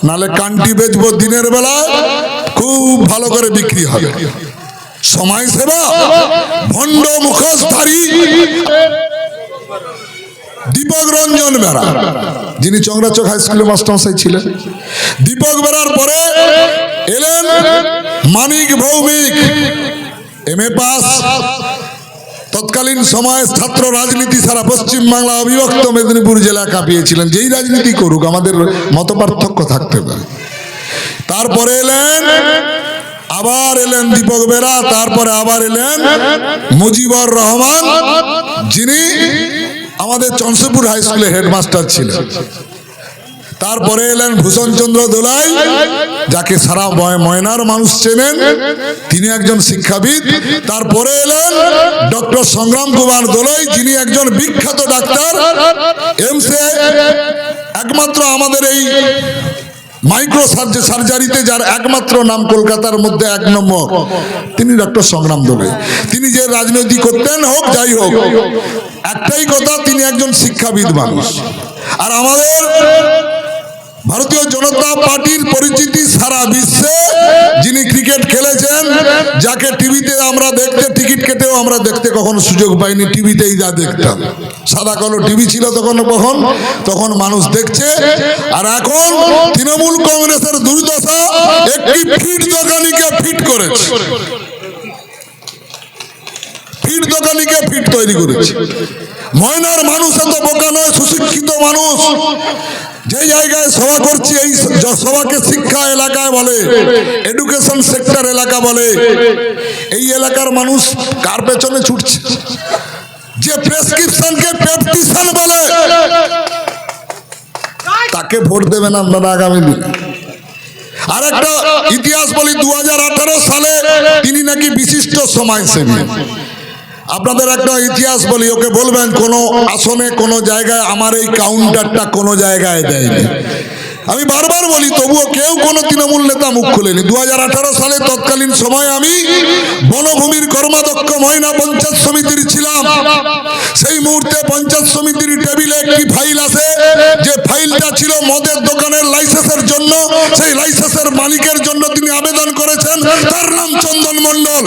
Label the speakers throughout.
Speaker 1: নালে কান্টি বেচবো দিনের বেলা, খুব ভালো করে বিক্রি হবে। সমাজ সেবা ভণ্ড মুখোশধারী দীপক রঞ্জন বেরা, যিনি চংরাচক হাই স্কুলে মাস্টারমশাই ছিলেন। দীপক বেরার পরে এলেন মানিক ভৌমিক, এমএ পাস। তৎকালীন সময়ে ছাত্র রাজনীতি সারা পশ্চিম বাংলা অবিভক্ত মেদিনীপুর জেলা কাঁপিয়েছিলেন। যেই রাজনীতি করুক আমাদের মত পার্থক্য থাকতে পারে। তারপরে আবার এলেন দীপক বেরা, তারপরে আবার এলেন মুজিবুর রহমান, যিনি আমাদের চন্দ্রপুর হাই স্কুলের হেডমাস্টার ছিলেন। তারপরে এলেন ভূষণ চন্দ্র দোলাই, যাকে সারা ময়নার মানুষ চেনেন, তিনি একজন শিক্ষাবিদ। তারপরে এলেন ডক্টর সংগ্রাম কুমার দোলাই, যিনি একজন বিখ্যাত ডাক্তার, এমসে একমাত্র আমাদের এই মাইক্রো সার্জারিতে যার একমাত্র নাম কলকাতার মধ্যে 1 নম্বর, তিনি ডক্টর সংগ্রাম দোলাই। তিনি যে রাজনীতি করতেন হোক যাই হোক, একটাই কথা, তিনি একজন শিক্ষাবিদ মানুষ। আর আমাদের ভারতীয় জনতা পার্টির পরিচিতি সারা বিশ্বে, যিনি ক্রিকেট খেলেছেন, যাকে টিভিতে আমরা দেখতে, টিকিট কেটেও আমরা দেখতে কখনো সুযোগ পাইনি, টিভিতেই যা দেখতাম। সাদা কালো টিভি ছিল তখন মানুষ দেখছে। আর এখন তৃণমূল কংগ্রেসের দুর্দশা, একটি ফিট দোকানিকে ফিট করেছে, ফিট দোকানিকে ফিট তৈরি করেছে। ময়নার মানুষ এত বোকা নয়, সুশিক্ষিত মানুষ। যে জায়গায় সভা করছি, এই সভাকে শিক্ষা এলাকায় বলে, এডুকেশন সেক্টর এলাকা বলে। এই এলাকার মানুষ কার পেছনে ছুটছে? যে প্রেসক্রিপশনকে পেপটিশন বলে, তাকে ভোট দেবেন আপনারা আগামী দিনে। আর একটা ইতিহাস বলি, 2018 সালে তিনি নাকি বিশিষ্ট সমাজসেবী। আপনাদের একটা ইতিহাস বলি, ওকে বলবেন কোন আসনে কোন জায়গায় আমার এই কাউন্টারটা কোন জায়গায় দেয়নি। আমি বারবার বলি, তবুও কেউ কোনো তৃণমূল নেতা মুখ খুলেনি। 2018 সালে তৎকালীন সময় আমি বনভূমির কর্মাধ্যক্ষ ময়না পঞ্চায়েত সমিতির ছিলাম। সেই মুহূর্তে পঞ্চায়েত সমিতির টেবিলে একটি ফাইল আসে, যে ফাইলটা ছিল মদের দোকানের লাইসেন্সের জন্য। সেই লাইসেন্সের মালিকের জন্য তিনি আবেদন করেছেন, তার নাম চন্দন মণ্ডল।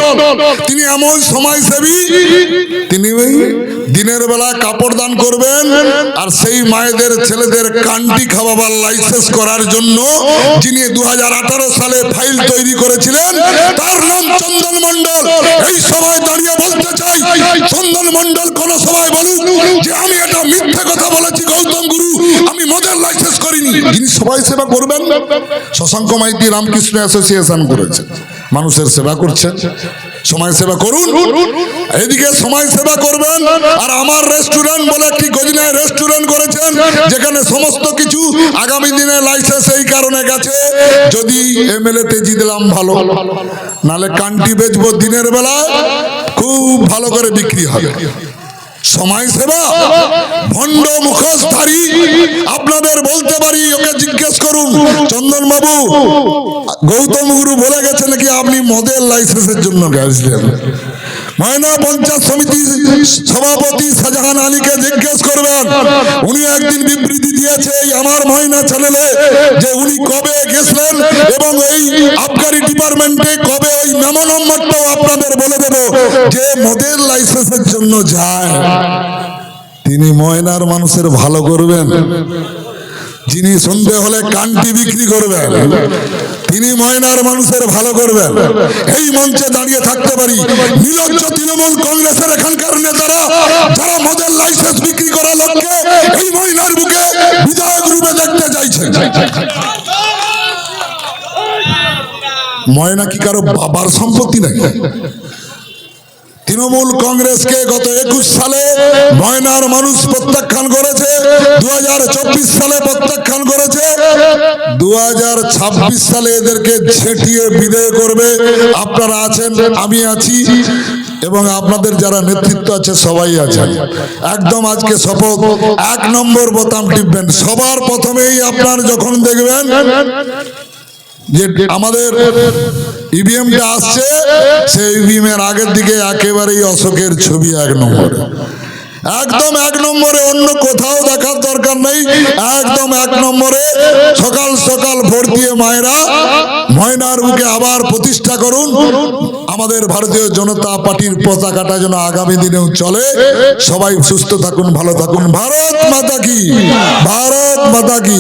Speaker 1: তিনি এমন সমাজসেবী, তিনি দিনের বেলা কাপড় দান করবেন, আর সেই মায়েদের ছেলেদের কান্টি খাওয়াবার লাইসেন্স করার জন্য যিনি 2018 সালে ফাইল তৈরি করেছিলেন, তার নাম চন্দন মণ্ডল। এই সভায় দাঁড়িয়ে বলতে চাই, চন্দন মণ্ডল কোন সভায় বলুন যে আমি এটা মিথ্যে কথা বলেছি, গৌতম গুরু আমি মদের লাইসেন্স করিনি। যিনি সবাই সেবা করবেন, শশাঙ্ক মাইতি রামকৃষ্ণ অ্যাসোসিয়েশন করেছে, মানুষের সেবা করছেন। সমাজ সেবা করুন, এদিকে সমাজ সেবা করবেন। আর আমার রেস্টুরেন্ট বলে একটি গজনায় রেস্টুরেন্ট করেছেন, যেখানে সমস্ত কিছু আগামী দিনে লাইসেন্স এই কারণে গেছে, যদি এমএলএ তে জিতলাম ভালো, নালে কান্টি বেচবো দিনের বেলা, খুব ভালো করে বিক্রি হবে। সমাজ সেবা ভণ্ড মুখোশধারী, আপনাদের বলতে পারি, ওকে জিজ্ঞেস করুন, চন্দন বাবু গৌতম গুরু বলে গেছে নাকি আপনি মদের লাইসেন্সের জন্য গেছিলেন? ময়না পঞ্চায়েত সমিতি সভাপতি শাহজাহান আলীকে জিজ্ঞেস করবেন, উনি একদিন বিবৃতি দিয়েছে আমার ময়না চ্যানেলে, যে উনি কবে গেছিলেন এবং এই আবগারি ডিপার্টমেন্টে কবে, ওই মেমো নম্বরটাও আপনাদের বলে দেব, যে মদের লাইসেন্সের জন্য যায়। তিনি ময়নার মানুষের ভালো করবেন, যিনি সন্দেহ হলে কান্টি বিক্রি করবেন, তিনি ময়নার মানুষের ভালো করবেন। এই মঞ্চে দাঁড়িয়ে থাকতে পারি, নির্লজ্জ তৃণমূল কংগ্রেসের এখানকার নেতারা, যারা মদের লাইসেন্স বিক্রি করার লক্ষ্যে এই ময়নার বুকে বিধায়ক রূপে দেখতে চাইছে। ময়না কি কারো বাবার সম্পত্তি নাকি? তৃণমূল কংগ্রেসকে গত 21 সালে ময়নার মানুষ প্রত্যাখ্যান করেছে, 2024 সালে প্রত্যাখ্যান করেছে, 2026 সালে এদেরকে ছেটিয়ে বিদায় করবে। আপনারা আছেন, আমি আছি, এবং আপনাদের যারা নেতৃত্ব আছে সবাই আছেন। একদম আজকে শপথ, 1 নম্বর বোতাম টিপবেন। সবার প্রথমেই আপনার যখন দেখবেন যে আমাদের ইভিএমটা আসছে, সেই ইভিএম এর আগের দিকে একেবারেই অশোকের ছবি 1 নম্বরে। একদম এক নম্বরে, অন্য কোথাও দেখার দরকার নেই, একদম এক নম্বরে সকাল সকাল ভোট দিয়ে মায়েরা ময়নার বুকে আবার প্রতিষ্ঠা করুন। আমাদের ভারতীয় জনতা পার্টির পতাকাটা যেন আগামী দিনেও চলে। সবাই সুস্থ থাকুন, ভালো থাকুন। ভারত মাতা কি, ভারত মাতা কি।